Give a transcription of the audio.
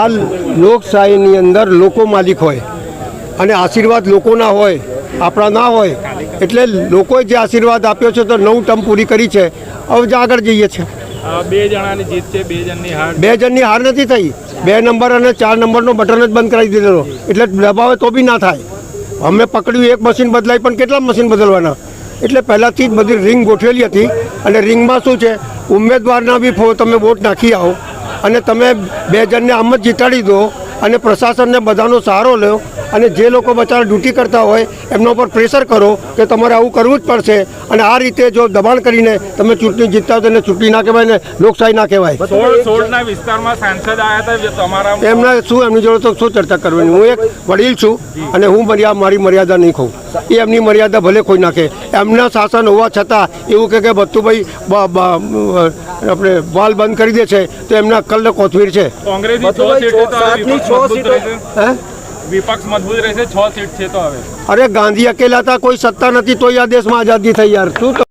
આ લોકશાહીની અંદર લોકો માલિક હોય અને આશીર્વાદ લોકોના હોય, આપણા ના હોય. એટલે લોકોએ જે આશીર્વાદ આપ્યો છે તો 9 ટર્મ પૂરી કરી છે. હવે જ આગળ જઈએ છીએ. 2 જણાની જીત છે, 2 જણની હાર. 2 જણની હાર નથી થઈ. 2 નંબર અને 4 નંબરનો બટન જ બંધ કરાવી દીધેલો. એટલે દબાવે તો બી ના થાય. અમે પકડ્યું, એક મશીન બદલાય, પણ કેટલા મશીન બદલવાના? એટલે પહેલાંથી જ બધી રિંગ ગોઠવેલી હતી. અને રિંગમાં શું છે, ઉમેદવારના બી તમે વોટ નાખી આવો અને તમે 2 જણને આમ જ જીતાડી દો અને પ્રશાસનને બધાનો સહારો લો અને જે લોકો બચારા ડ્યુટી કરતા હોય એમના ઉપર પ્રેશર કરો કે તમારે આવું કરવું જ પડશે. અને આ રીતે જો દબાણ કરીને તમે ચૂંટણી જીતતા હોય તો એને ચૂંટણી ના કહેવાય ને લોકશાહી ના કહેવાય. 16ના વિસ્તારમાં સાંસદ આવ્યા હતા તમારા, એમના શું એમની જોડે તો શું ચર્ચા કરવાની? હું એક વડીલ છું અને હું મારી મર્યાદા નહીં કહું. એ એમની મર્યાદા ભલે કોઈ નાખે. એમના શાસન હોવા છતાં એવું કે ભત્તુભાઈ આપણે વાલ બંધ કરી દે છે તો એમના અક્કલ કોથમીર છે. કોંગ્રેસની 6 સીટો તો વિપક્ષ મજબૂત રહેશે. 6 સીટ છે તો હવે. અરે ગાંધી અકેલા હતા, કોઈ સત્તા નથી, તો આ દેશમાં આઝાદી થઈ યાર. શું